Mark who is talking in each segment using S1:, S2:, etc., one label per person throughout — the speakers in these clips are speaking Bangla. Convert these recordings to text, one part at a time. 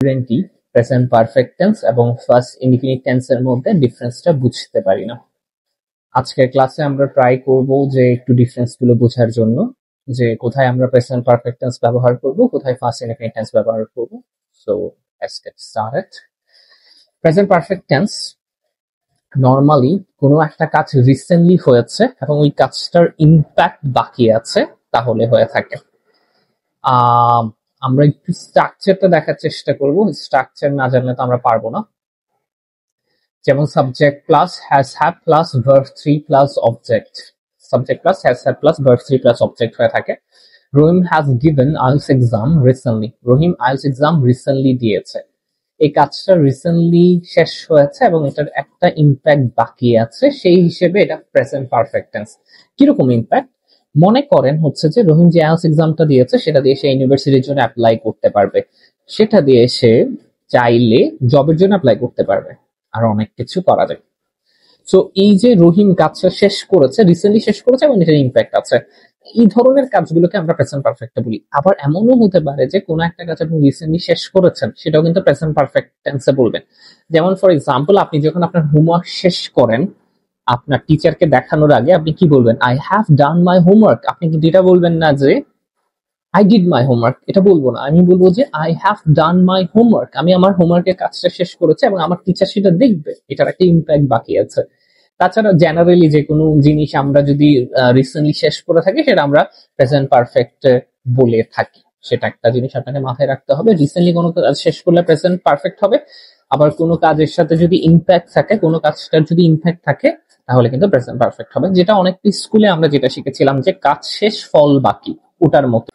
S1: স্টুডেন্টই প্রেজেন্ট পারফেক্ট টেন্স এবং ফার্স্ট ইনডিফিনিট টেন্সের মধ্যে ডিফারেন্সটা বুঝতে পারি না। আজকের ক্লাসে আমরা ট্রাই করব যে একটু ডিফারেন্স গুলো বোঝার জন্য, যে কোথায় আমরা প্রেজেন্ট পারফেক্ট টেন্স ব্যবহার করব, কোথায় ফার্স্ট ইনডিফিনিট টেন্স ব্যবহার করব। So let's get started. Present perfect tense normally কোনো একটা কাজ রিসেন্টলি হয়েছে এবং ওই কাজটার ইম্প্যাক্ট বাকি আছে তাহলে হয়ে থাকে। আমরা একটু স্ট্রাকচারটা দেখার চেষ্টা করব, স্ট্রাকচার না জানলে তো আমরা পারবো না। যেমন subject plus has have plus verb 3 plus object, subject plus has have plus verb 3 plus object হয়ে থাকে। Rahim has given IELTS exam recently, Rahim IELTS exam recently দিয়েছে। এই কাজটা রিসেন্টলি শেষ হয়েছে এবং এটার একটা ইম্প্যাক্ট বাকি আছে, সেই হিসেবে এটা প্রেজেন্ট পারফেক্ট টেন্স। কিরকম ইম্প্যাক্ট? মনে করেন হচ্ছে যে রহিম যে আইএলটিএস এক্সামটা দিয়েছে সেটা দিয়ে সে ইউনিভার্সিটির জন্য অ্যাপ্লাই করতে পারবে, সেটা দিয়ে সে চাইলে জবের জন্য অ্যাপ্লাই করতে পারবে, আর অনেক কিছু করা যায়। সো এই যে রহিম কাজটা শেষ করেছে, রিসেন্টলি শেষ করেছে এবং এটার ইম্প্যাক্ট আছে, এই ধরনের কাজগুলোকে আমরা প্রেজেন্ট পারফেক্টে বলি। আবার এমনও হতে পারে যে কোনো একটা কাজ আপনি রিসেন্টলি শেষ করেছেন, সেটাও কিন্তু প্রেজেন্ট পারফেক্ট টেন্সে বলবেন। যেমন ফর এক্সাম্পল, আপনি যখন আপনার হোমওয়ার্ক শেষ করেন, আপনার টিচারকে দেখানোর আগে আপনি কি বলবেন? I have done my homework. আপনি কিন্তু এটা বলবেন না যে আই ডিড মাই হোমওয়ার্ক, এটা বলবো না। আমি বলবো যে I have done my homework, আমি আমার হোমওয়ার্কের কাজটা শেষ করেছি এবং আমার টিচার সেটা দেখবে, এটার একটা ইম্প্যাক্ট বাকি আছে। তাছাড়া জেনারেলি যে কোনো জিনিস আমরা যদি রিসেন্টলি শেষ করে থাকি, সেটা আমরা প্রেজেন্ট পারফেক্ট বলে থাকি। সেটা একটা জিনিস আপনাকে মাথায় রাখতে হবে, রিসেন্টলি কোনো কাজ শেষ করলে প্রেজেন্ট পারফেক্ট হবে। আবার কোনো কাজের সাথে যদি ইম্প্যাক্ট থাকে, কোনো কাজটার যদি ইম্প্যাক্ট থাকে, তাহলে কিন্তু প্রেজেন্ট পারফেক্ট হবে। যেটা অনেক স্কুলে আমরা যেটা শিখেছিলাম যে কাজ শেষ ফল বাকি, ওটার মতো।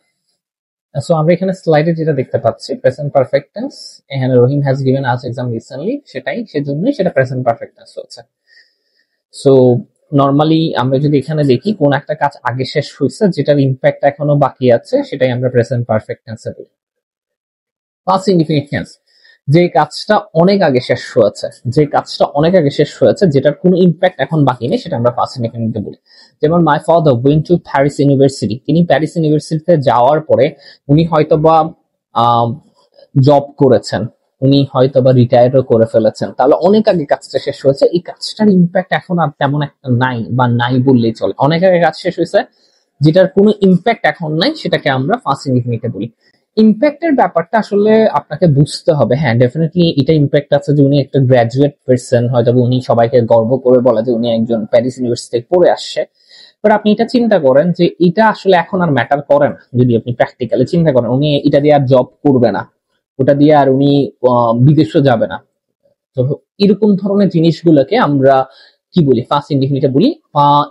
S1: সো আমরা এখানে স্লাইডে যেটা দেখতে পাচ্ছি প্রেজেন্ট পারফেক্ট টেন্স, এখানে Rahim has given us exam recently, সেজন্যই সেটা প্রেজেন্ট পারফেক্ট টেন্স হচ্ছে। সো নরমালি আমরা যদি এখানে দেখি কোন একটা কাজ আগে শেষ হয়েছে, যেটার ইম্প্যাক্ট এখনো বাকি আছে, সেটাই আমরা প্রেজেন্ট পারফেক্ট টেন্সে বলি। পাস্ট ইনডিফিনিট টেন্স, যে কাজটা অনেক আগে শেষ হয়েছে, যেটার কোনো ইম্প্যাক্ট এখন বাকি নেই, সেটা আমরা পাস্ট ইনডিফিনিটে বলি। যেমন my father went to Paris university, তিনি প্যারিস ইউনিভার্সিটিতে যাওয়ার পরে উনি হয়তোবা জব করেছেন, উনি হয়তোবা রিটায়ারও করে ফেলেছেন, তাহলে অনেক আগে কাজটা শেষ হয়েছে, এই কাজটার ইম্প্যাক্ট এখন আর তেমন একটা নাই, বা নাই বললেই চলে। অনেক আগে কাজ শেষ হয়েছে, যেটার কোনো ইম্প্যাক্ট এখন নাই, সেটাকে আমরা ফার্স্ট ইনডিফিনিটে বলি। ইম্প্যাক্টের ব্যাপারটা আসলে আপনাকে বুঝতে হবে। হ্যাঁ, ডেফিনেটলি এটা ইম্প্যাক্ট আছে যে উনি একটা গ্র্যাজুয়েট পারসন, হয়তো উনি সবাইকে গর্ব করে বলে যে উনি একজন প্যারিস ইউনিভার্সিটি পড়ে আসছে। বাট আপনি এটা চিন্তা করেন যে এটা আসলে এখন আর ম্যাটার করে না। যদি আপনি প্র্যাকটিক্যালি চিন্তা করেন, উনি এটা দিয়ে আর জব করবে না, ওটা দিয়ে আর উনি বিদেশও যাবে না। তো এরকম ধরনের জিনিসগুলোকে আমরা কি বলি? ফার্স্ট ইনডিফিনিটে বলি।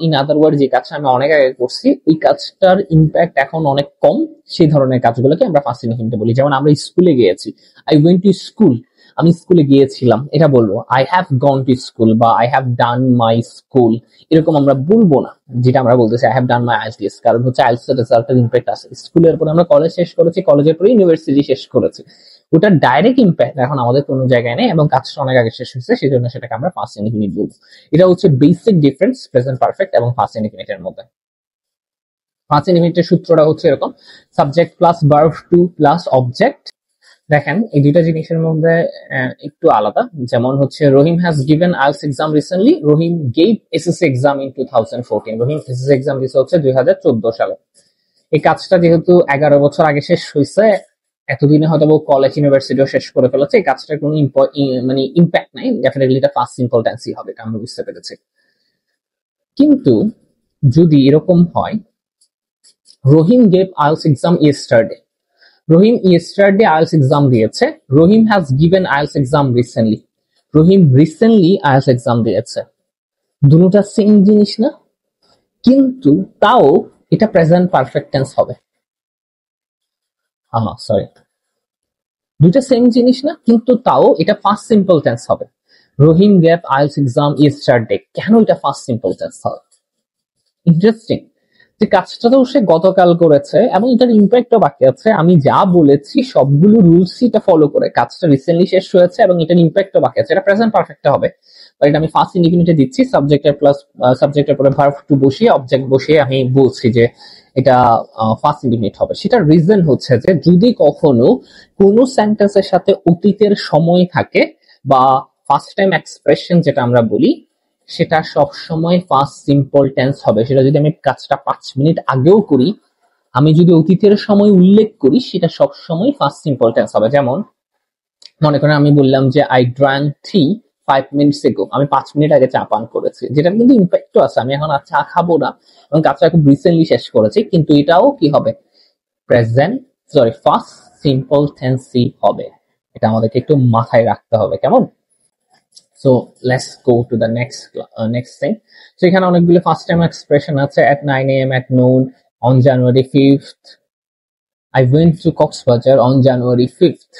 S1: ইন আদার ওয়ার্ড, যে কাজটা আমি অনেক আগে করছি, ওই কাজটার ইম্প্যাক্ট এখন অনেক কম, সেই ধরনের কাজগুলোকে আমরা ফার্স্ট ইনডিফিনিটে বলি। যেমন আমরা স্কুলে গিয়েছি, আই ওয়েন্ট টু স্কুল, আমি স্কুলে গিয়েছিলাম, এটা বলবো। I have gone to school বা I have done my school, এরকম আমরা বলবো না। যেটা আমরা বলতেছি I have done my IELTS, কারণ হচ্ছে আইএলটিএস রেজাল্টের ইম্প্যাক্ট আছে। স্কুলের পরে আমরা কলেজ শেষ করেছি, কলেজের পরে ইউনিভার্সিটি শেষ করেছি, ওটার ডাইরেক্ট ইম্প্যাক্ট এখন আমাদের কোনো জায়গায় নেই এবং কাজটা অনেক আগে শেষ হয়েছে, সেই জন্য সেটাকে আমরা ফার্স্ট ইনডিফিনিট বলবো। এটা হচ্ছে বেসিক ডিফারেন্স প্রেজেন্ট পারফেক্ট এবং ফার্স্ট ইনডিফিনিটের মধ্যে। ফার্স্ট ইনডিফিনিটের সূত্রটা হচ্ছে এরকম: subject plus verb two plus object. দেখেন এই দুইটা জিনিসের মধ্যে একটু আলাদা। যেমন হচ্ছে Rahim has given IELTS exam recently, Rahim gave SSC exam in 2014, Rahim SSC exam দিয়েছে হচ্ছে 2014 সালে। এই কাজটা যেহেতু 11 বছর আগে শেষ হয়েছে, এতদিনে হয়তো কলেজ ইউনিভার্সিটিও শেষ করে ফেলেছে, এই কাজটার কোনো মানে ইম্প্যাক্ট নাই, ডেফিনেটলি এটা ফার্স্ট সিম্পল টেন্সই হবে, এটা আমরা বুঝতে পেরেছি। কিন্তু যদি এরকম হয়, Rahim gave IELTS exam yesterday, Rahim yesterday IELTS exam দিয়েছে, Rahim has given IELTS exam recently, Rahim recently IELTS exam দিয়েছে। দুটোটা সেম জিনিস না? কিন্তু তাও এটা প্রেজেন্ট পারফেক্ট টেন্স হবে। সরি, দুইটা সেম জিনিস না, কিন্তু তাও এটা ফার্স্ট সিম্পল টেন্স হবে। Rahim gave IELTS exam yesterday, কেন এটা ফার্স্ট সিম্পল টেন্স হবে? ইন্টারেস্টিং, যে কাজটা তো সে গতকাল করেছে এবং এটার ইম্প্যাক্টও বাকি আছে। আমি যা বলেছি সবগুলো রুলস এটা ফলো করে কাজটা রিসেন্টলি শেষ হয়েছে এবং এটার ইম্প্যাক্টও বাকি আছে, এটা প্রেজেন্ট পারফেক্ট হবে। এটা আমি ফার্স্ট ইনডিফিনিটে দিচ্ছি, সাবজেক্টের পরে ভার্ব টু বসিয়ে অবজেক্ট বসিয়ে আমি বলছি যে এটা ফার্স্ট ইন্ডিফিনিট হবে। সেটার রিজন হচ্ছে যে যদি কখনো কোনো সেন্টেন্সের সাথে অতীতের সময় থাকে বা ফার্স্ট টাইম এক্সপ্রেশন যেটা আমরা বলি, সেটা সব সময় ফার্স্ট সিম্পল টেন্স হবে। সেটা যদি আমি কাজটা 5 মিনিট আগেও করি, আমি যদি অতীতের সময় উল্লেখ করি, সেটা সব সময় ফার্স্ট সিম্পল টেন্স হবে। যেমন মনে করেন আমি বললাম যে I drank tea 5 minutes ago, আমি 5 মিনিট আগে চা পান করেছি, যেটা কিন্তু ইম্প্যাক্টও আছে। আমি এখন আর চা খাবো না এবং কাজটা খুব রিসেন্টলি শেষ করেছি, কিন্তু এটাও কি হবে? প্রেজেন্ট, সরি, ফার্স্ট সিম্পল টেন্সই হবে। এটা আমাদেরকে একটু মাথায় রাখতে হবে, কেমন? So let's go to the next thing. So এখানে অনেকগুলো ফার্স্ট টাইম এক্সপ্রেশন আছে। at 9 a.m, at noon, on January 5th, I went to Coxbazaar on January 5th,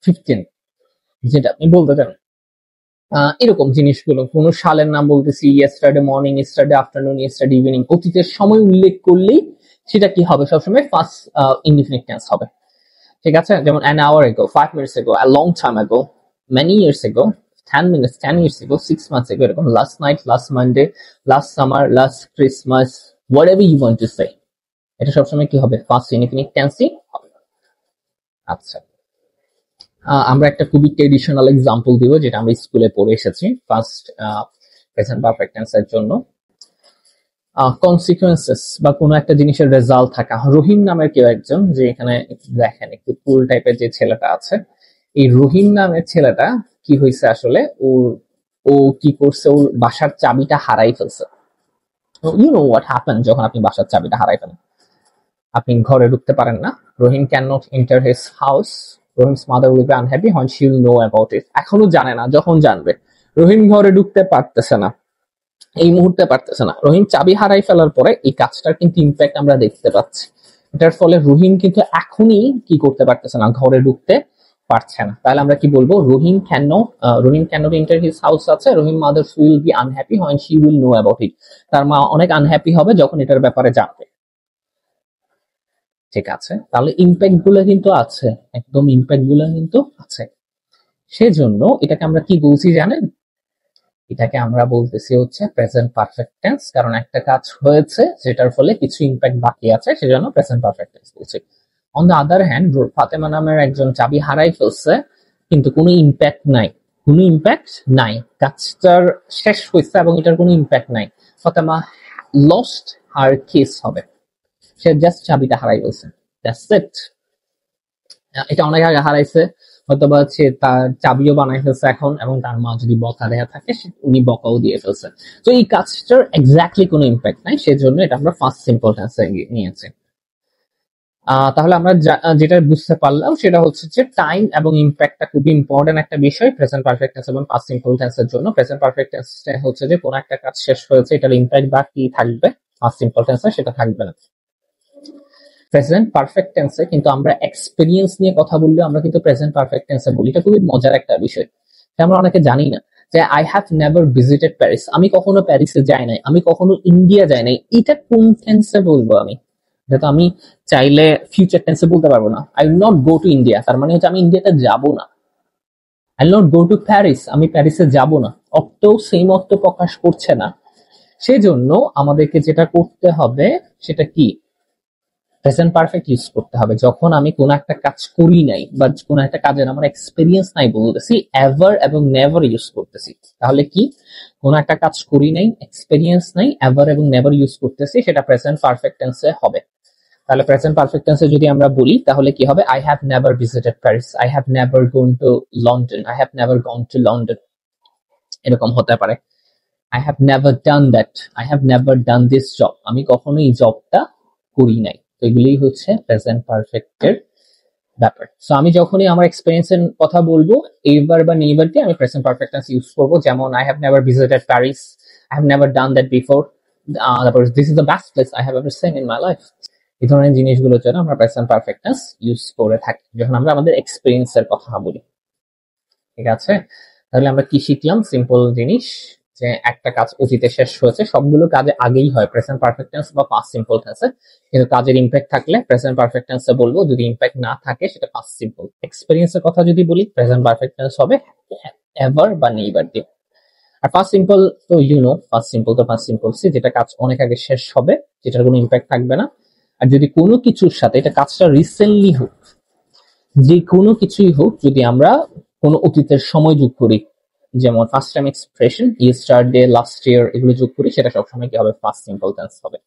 S1: 15, যেটা আপনি বলতে চান। এরকম জিনিসগুলো, কোনো সালের নাম বলতেছি, yesterday morning, yesterday afternoon, yesterday evening, অতীতের সময় উল্লেখ করলেই সেটা কি হবে? সবসময় ফার্স্ট ইনডিফিনিট টেন্স হবে, ঠিক আছে? যেমন an hour ago, 5 minutes ago, a long time ago, many years ago, 10 minutes, 10 years ago, 6 months ago, এরকম last night, last Monday, last summer, last Christmas, whatever you want to say, এটা সবসময় কি হবে? ফার্স্ট ইনডিফিনিট টেন্সই হবে। আচ্ছা, আমরা একটা খুবই ট্রেডিশনাল এক্সাম্পল দিব, যেটা আমরা স্কুলে পড়ে এসেছি ফার্স্ট প্রেজেন্ট পারফেক্ট টেন্সের জন্য। কনসিকুয়েন্সেস বা কোনো একটা জিনিসের রেজাল্ট থাকা। রহিম নামের কেউ একজন, যে এখানে দেখেন একটু কুল টাইপের যে ছেলেটা আছে, এই রহিম নামের ছেলেটা কি হয়েছে আসলে, ও কি করছে? ওর বাসার চাবিটা হারাই ফেলছে। ইউ নো হোয়াট হ্যাপেন যখন আপনি বাসার চাবিটা হারাই ফেলেন? আপনি ঘরে ঢুকতে পারেন না। Rahim can not enter his house. Rahim's mother will be unhappy when she will know about it. এখনো জানে না, যখন জানবে। রহিম ঘরে ঢুকতে পারতেছে না, এই মুহূর্তে পারতেছে না। রহিম চাবি হারাই ফেলার পরে এই কাজটার কিন্তু ইম্প্যাক্ট আমরা দেখতে পাচ্ছি। এটার ফলে রহিম কিন্তু এখনই কি করতে পারতেছে না, ঘরে ঢুকতে পারছে না। তাহলে আমরা কি বলবো? Rahim can not enter his house আছে, Rahim mother's will be unhappy when she will know about it. তার মা অনেক আনহ্যাপি হবে যখন এটার ব্যাপারে জানবে। ঠিক আছে, তাহলে ইম্প্যাক্ট গুলো কিন্তু আছে, একদম ইম্প্যাক্ট গুলো কিন্তু আছে। সেজন্য এটাকে আমরা কি বলছি জানেন? এটাকে আমরা বলতেছি হচ্ছে প্রেজেন্ট পারফেক্ট টেন্স, কারণ একটা কাজ হয়েছে যেটার ফলে কিছু ইম্প্যাক্ট বাকি আছে, সেজন্য প্রেজেন্ট পারফেক্ট টেন্স বলছি। On the other hand, Fatema নামের একজন চাবি হারাই ফেলছে, কিন্তু কোনো ইম্প্যাক্ট নাই, কোনো ইম্প্যাক্ট নাই, কাজটার শেষ হয়েছে এবং এটার কোনো ইম্প্যাক্ট নাই। ফাতেমা লস্ট হার কিস হবে, সে জাস্ট চাবিটা হারাই ফেলছে, দ্যাটস ইট। এটা অনেক আগে হারাইছে, হয়তোবা সে তার চাবিও বানাই ফেলছে এখন, এবং তার মা যদি বকা দেয়া থাকে উনি বকাও দিয়ে ফেলছে। তো এই কাজটার এক্স্যাক্টলি কোনো ইম্প্যাক্ট নাই, সেজন্য এটা আমরা ফার্স্ট সিম্পল টেন্সে নিয়েছি। তাহলে আমরা যেটা বুঝতে পারলাম সেটা হচ্ছে যে টাইম এবং ইম্প্যাক্টটা খুবই ইম্পর্টেন্ট একটা বিষয় প্রেজেন্ট পারফেক্ট টেন্স এবং পাস্ট সিম্পল টেন্সের জন্য। প্রেজেন্ট পারফেক্ট টেন্স হচ্ছে যে কোনো একটা কাজ শেষ হয়েছে, এটার ইম্প্যাক্ট বাকি থাকবে, পাস্ট সিম্পল টেন্সে সেটা থাকবে না। প্রেজেন্ট পারফেক্ট টেন্সে কিন্তু আমরা এক্সপেরিয়েন্স নিয়ে কথা বললে আমরা কিন্তু প্রেজেন্ট পারফেক্ট টেন্সে বলি। এটা খুবই মজার একটা বিষয়, আমরা অনেকে জানি না যে I have never visited Paris, আমি কখনো প্যারিসে যাই নাই, আমি কখনো ইন্ডিয়া যাই নাই। এটা কোন টেন্সে বলবো আমি? এটা তো আমি চাইলে ফিউচার টেন্সে বলতে পারবো না। I will not go to India, তার মানে হচ্ছে আমি ইন্ডিয়াতে যাব না। I will not go to Paris, আমি প্যারিসে যাব না, অর্থও সেম অর্থ প্রকাশ করছে না। সেজন্য আমাদেরকে যেটা করতে হবে সেটা কি? প্রেজেন্ট পারফেক্ট ইউজ করতে হবে। যখন আমি কোনো একটা কাজ করি নাই বা কোনো একটা কাজের আমার এক্সপেরিয়েন্স নাই বলতেছি, এভার এবং নেভার ইউজ করতেছি। তাহলে কি? কোনো একটা কাজ করি নাই, এক্সপেরিয়েন্স নাই, এভার এবং নেভার ইউজ করতেছি, সেটা প্রেজেন্ট পারফেক্ট টেন্সে হবে। তাহলে প্রেজেন্ট পারফেক্ট টেন্সে যদি আমরা বলি তাহলে কি হবে? I have never visited Paris, I have never gone to London, I have never gone to London, এরকম হতে পারে। I have never done that, I have never done this job, আমি কখনো এই জবটা করি নাই। তো এগুলোই হচ্ছে প্রেজেন্ট পারফেক্টের ব্যাপার। সো আমি যখনই আমার এক্সপেরিয়েন্সের কথা বলবো, এইবার বা নেভার দিয়ে আমি প্রেজেন্ট পারফেক্ট টেন্স ইউজ করবো। যেমন I have never visited Paris, I have never done that before, তারপর this is the best place I have ever seen in my life. এই ধরনের জিনিসগুলোর জন্য আমরা প্রেজেন্ট পারফেক্ট টেন্স ইউজ করে থাকি যখন আমরা আমাদের এক্সপেরিয়েন্সের কথা বলি। ঠিক আছে, তাহলে আমরা কি শিখলাম? সিম্পল জিনিস, যে একটা কাজ অতীতে শেষ হয়েছে, সবগুলো কাজে আগেই হয় প্রেজেন্ট পারফেক্ট টেন্স বা পাস্ট সিম্পল টেন্সে, কিন্তু কাজের ইম্প্যাক্ট থাকলে প্রেজেন্ট পারফেক্ট টেন্সে বলবো, যদি ইম্প্যাক্ট না থাকে সেটা পাস্ট সিম্পল। এক্সপেরিয়েন্সের কথা যদি বলি, প্রেজেন্ট পারফেক্ট টেন্স হবে এভার বা নেভার দিয়ে। আর পাস্ট সিম্পল তো পাস্ট সিম্পল সি, যেটা কাজ অনেক আগে শেষ হবে, যেটার কোনো ইম্প্যাক্ট থাকবে না, আর যদি কোনো কিছুর সাথে এটা কাজটা রিসেন্টলি হোক, যে কোনো কিছুই হোক, যদি আমরা কোনো অতীতের সময় যোগ করি, যেমন first time expression, yesterday, last year, এগুলো যোগ করি, সেটা সবসময় কি হবে? ফার্স্ট সিম্পল টেন্স হবে।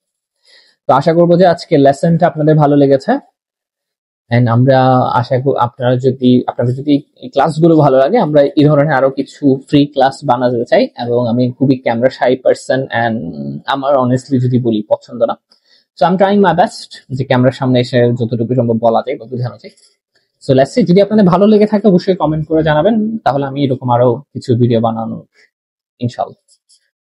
S1: তো আশা করবো যে আজকের লেসনটা আপনাদের ভালো লেগেছে। এন্ড আমরা আশা করি আপনাদের যদি এই ক্লাসগুলো ভালো লাগে, আমরা এই ধরনের আরো কিছু ফ্রি ক্লাস বানাতে চাই। এবং আমি খুবই ক্যামেরা শাই পার্সন, এন্ড আমার অনেস্টলি যদি বলি পছন্দ না। So I am trying my best যে ক্যামেরার সামনে এসে যতটুকু সম্ভব বলা যায় বা বোঝানো যায়। সো লেটস সি, যদি আপনাদের ভালো লেগে থাকে অবশ্যই কমেন্ট করে জানাবেন, তাহলে আমি এরকম আরো কিছু ভিডিও বানানো ইনশাআল্লাহ।